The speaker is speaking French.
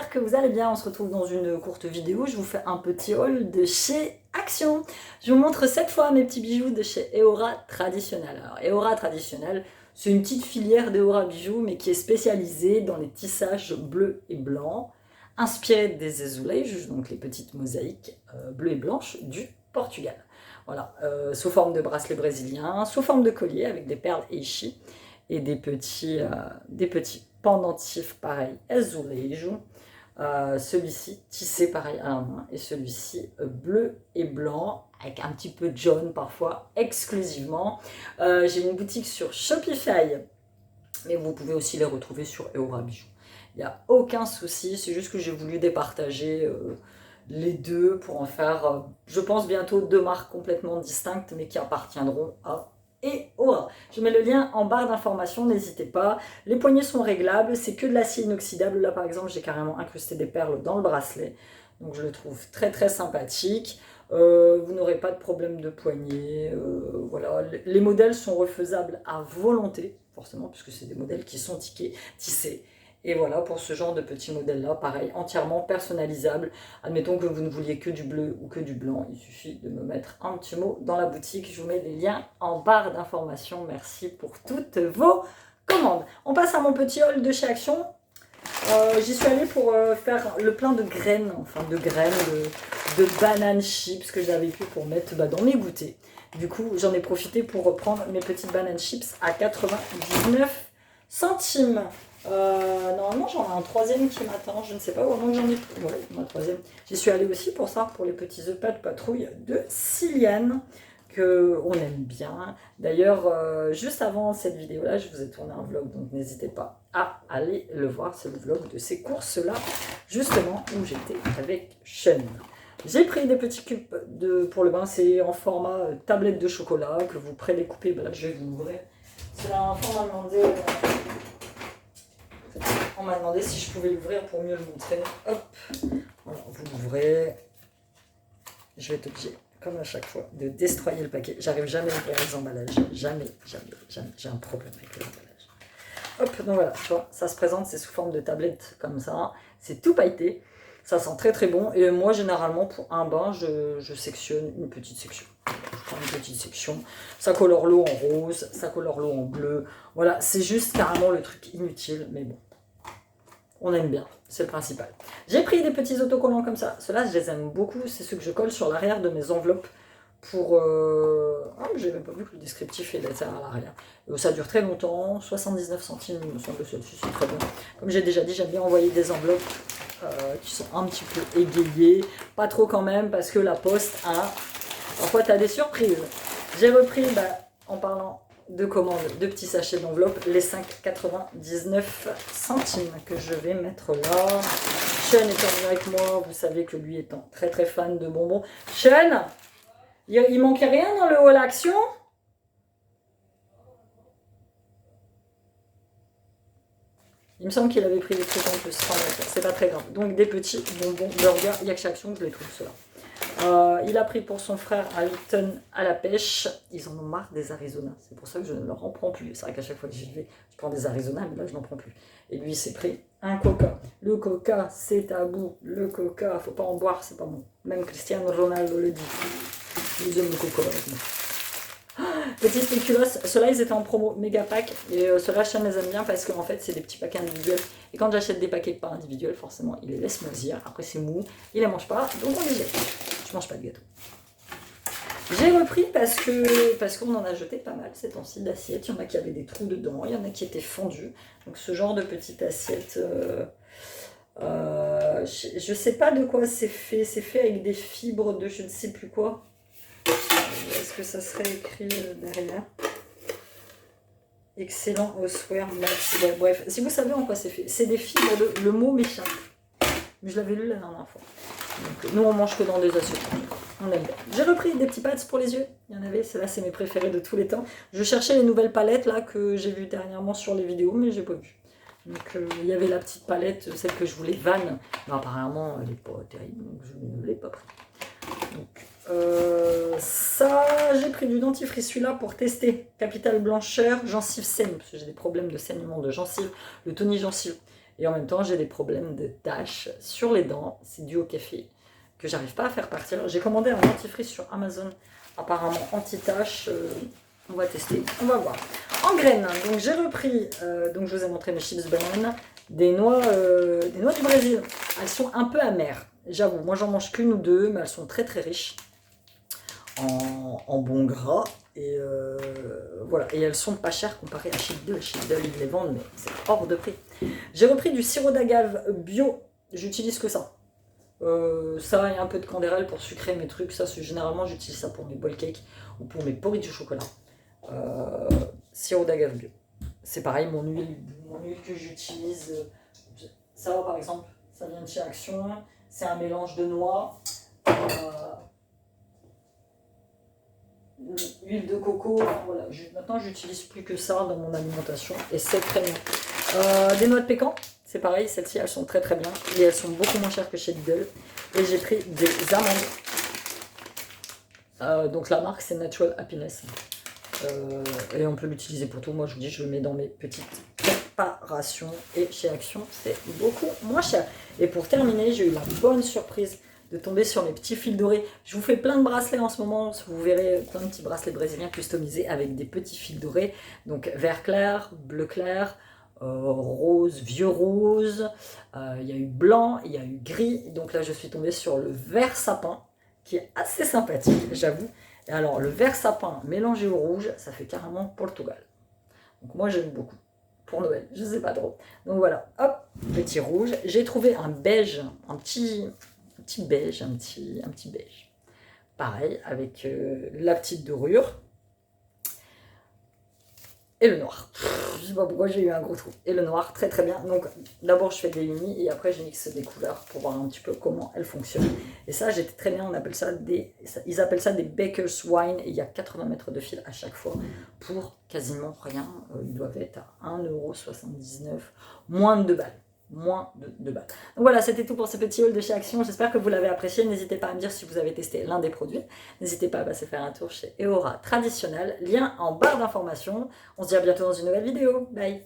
j'espère que vous allez bien. On se retrouve dans une courte vidéo. Je vous fais un petit haul de chez Action. Je vous montre cette fois mes petits bijoux de chez Eora Traditionnel. Alors Eora Traditionnel, c'est une petite filière d'Eora Bijoux, mais qui est spécialisée dans les tissages bleus et blancs, inspirés des azulejos, donc les petites mosaïques bleues et blanches du Portugal. Voilà, sous forme de bracelets brésiliens, sous forme de collier avec des perles eishi et des petits pendentifs pareil azulejo. Celui-ci tissé pareil à la main et celui-ci bleu et blanc avec un petit peu de jaune parfois exclusivement. J'ai une boutique sur Shopify, mais vous pouvez aussi les retrouver sur Eora Bijoux. Il n'y a aucun souci, c'est juste que j'ai voulu départager les deux pour en faire, je pense, bientôt deux marques complètement distinctes mais qui appartiendront à Eora. Je mets le lien en barre d'informations, n'hésitez pas. Les poignées sont réglables, c'est que de l'acier inoxydable. Là par exemple j'ai carrément incrusté des perles dans le bracelet, donc je le trouve très très sympathique. Vous n'aurez pas de problème de poignée, voilà. Les modèles sont refaisables à volonté, forcément, puisque c'est des modèles qui sont tissés. Et voilà, pour ce genre de petits modèles-là, pareil, entièrement personnalisable. Admettons que vous ne vouliez que du bleu ou que du blanc, il suffit de me mettre un petit mot dans la boutique. Je vous mets les liens en barre d'informations. Merci pour toutes vos commandes. On passe à mon petit haul de chez Action. J'y suis allée pour faire le plein de graines, de bananes chips que j'avais pu pour mettre dans mes goûters. Du coup, j'en ai profité pour reprendre mes petites bananes chips à 99 centimes. Normalement j'en ai un troisième qui m'attend, je ne sais pas où j'en ai. Ouais, ma troisième. J'y suis allée aussi pour ça, pour les petits œufs pas de patrouille de Siliane, que on aime bien. D'ailleurs, juste avant cette vidéo là, je vous ai tourné un vlog, donc n'hésitez pas à aller le voir. C'est le vlog de ces courses là, justement, où j'étais avec Sean. J'ai pris des petits cubes pour le bain, c'est en format tablette de chocolat que vous prédécoupez. Ben là, je vais vous l'ouvrir. C'est un format demandé. On m'a demandé si je pouvais l'ouvrir pour mieux le montrer. Hop, voilà, vous l'ouvrez. Je vais être obligé, comme à chaque fois, de destroyer le paquet. J'arrive jamais à ouvrir les emballages. Jamais. J'ai un problème avec les emballages. Hop, donc voilà, tu vois, ça se présente, c'est sous forme de tablette comme ça. C'est tout pailleté. Ça sent très très bon. Et moi, généralement, pour un bain, je sectionne une petite section. Je prends une petite section. Ça colore l'eau en rose, ça colore l'eau en bleu. Voilà, c'est juste carrément le truc inutile, mais bon. On aime bien, c'est le principal. J'ai pris des petits autocollants comme ça. Ceux-là, je les aime beaucoup. C'est ceux que je colle sur l'arrière de mes enveloppes pour... Ah, j'ai même pas vu que le descriptif est laissé à l'arrière. Ça dure très longtemps. 79 centimes, il me semble, celle-ci, c'est très bon. Comme j'ai déjà dit, j'aime bien envoyer des enveloppes qui sont un petit peu égayées. Pas trop quand même, parce que la poste a... Parfois, tu as des surprises. J'ai repris, en parlant de commandes, de petits sachets d'enveloppe, les 5,99 centimes que je vais mettre là. Sean étant venu avec moi, vous savez que lui étant très très fan de bonbons. Sean, il manquait rien dans le haul Action? Il me semble qu'il avait pris des trucs en plus. Enfin, c'est pas très grave. Donc des petits bonbons burgers, il n'y a que chez Action que je les trouve ceux-là. Il a pris pour son frère à Lytton à la pêche. Ils en ont marre des Arizona. C'est pour ça que je ne leur en prends plus. C'est vrai qu'à chaque fois que j'y vais, je prends des Arizona, mais là je n'en prends plus. Et lui, il s'est pris un coca. Le coca, c'est tabou. Le coca, faut pas en boire, c'est pas bon. Même Cristiano Ronaldo le dit. Ils aiment le coca avec moi. Petits spéculoos, ceux-là ils étaient en promo méga pack et ceux-là je les aime bien parce qu'en fait c'est des petits paquets individuels et quand j'achète des paquets pas individuels forcément ils les laissent moisir, après c'est mou, ils les mangent pas donc on les jette. Je mange pas de gâteau. J'ai repris parce qu'on en a jeté pas mal ces temps-ci d'assiettes, il y en a qui avaient des trous dedans, il y en a qui étaient fendus, donc ce genre de petite assiette, je sais pas de quoi c'est fait avec des fibres de je ne sais plus quoi. Est-ce que ça serait écrit derrière? Excellent Oswear Max. Ouais, bref, si vous savez en quoi c'est fait, c'est des fibres de... Le mot m'échappe. Mais je l'avais lu la dernière fois. Donc, nous, on mange que dans des assiettes. On aime bien. J'ai repris des petits pads pour les yeux. Il y en avait, ceux-là, c'est mes préférés de tous les temps. Je cherchais les nouvelles palettes là que j'ai vues dernièrement sur les vidéos, mais j'ai pas vu. Donc, il y avait la petite palette, celle que je voulais, Van. Mais apparemment, elle n'est pas terrible, donc je ne l'ai pas pris. Donc, ça, j'ai pris du dentifrice celui-là pour tester. Capital blancheur, gencive saigne, parce que j'ai des problèmes de saignement de gencive. Le Tony gencive Et en même temps, j'ai des problèmes de taches sur les dents. C'est dû au café que j'arrive pas à faire partir. J'ai commandé un dentifrice sur Amazon, apparemment anti-taches. On va tester, on va voir. En graines, donc j'ai repris, donc je vous ai montré mes chips bananes, des noix du Brésil. Elles sont un peu amères, j'avoue. Moi j'en mange qu'une ou deux, mais elles sont très très riches en bon gras. Et voilà, et elles sont pas chères comparées à Chic Dole. Chic Dole, ils les vendent, mais c'est hors de prix. J'ai repris du sirop d'agave bio, j'utilise que ça. Ça et un peu de candérel pour sucrer mes trucs. Ça, généralement, j'utilise ça pour mes bowl cakes ou pour mes porridge au chocolat. Sirop d'agave bio. C'est pareil, mon huile que j'utilise. Ça, par exemple, ça vient de chez Action. C'est un mélange de noix, huile de coco. Voilà. Maintenant, j'utilise plus que ça dans mon alimentation et c'est très bien. Des noix de pécan. C'est pareil, celles-ci elles sont très très bien et elles sont beaucoup moins chères que chez Lidl. Et j'ai pris des amandes. Donc la marque c'est Natural Happiness. Et on peut l'utiliser pour tout. Moi je vous dis, je le mets dans mes petites préparations. Et chez Action, c'est beaucoup moins cher. Et pour terminer, j'ai eu la bonne surprise de tomber sur mes petits fils dorés. Je vous fais plein de bracelets en ce moment. Vous verrez plein de petits bracelets brésiliens customisés avec des petits fils dorés. Donc vert clair, bleu clair, rose, vieux rose, il y a eu blanc, il y a eu gris. Donc là, je suis tombée sur le vert sapin, qui est assez sympathique, j'avoue. Et alors, le vert sapin mélangé au rouge, ça fait carrément Portugal. Donc moi, j'aime beaucoup. Pour Noël, je sais pas trop. Donc voilà, hop, petit rouge. J'ai trouvé un beige, un petit beige, un petit beige. Pareil, avec la petite dorure. Et le noir. Je sais pas pourquoi j'ai eu un gros trou. Et le noir, très très bien. Donc d'abord je fais des unis et après je mixe des couleurs pour voir un petit peu comment elles fonctionnent. Et ça j'étais très bien, ils appellent ça des baker's wine et il y a 80 mètres de fil à chaque fois pour quasiment rien. Ils doivent être à 1,79 €, moins de 2 balles. Moins de 2 balles. Donc voilà, c'était tout pour ce petit haul de chez Action. J'espère que vous l'avez apprécié. N'hésitez pas à me dire si vous avez testé l'un des produits. N'hésitez pas à passer faire un tour chez Eora Traditionnel. Lien en barre d'informations. On se dit à bientôt dans une nouvelle vidéo. Bye!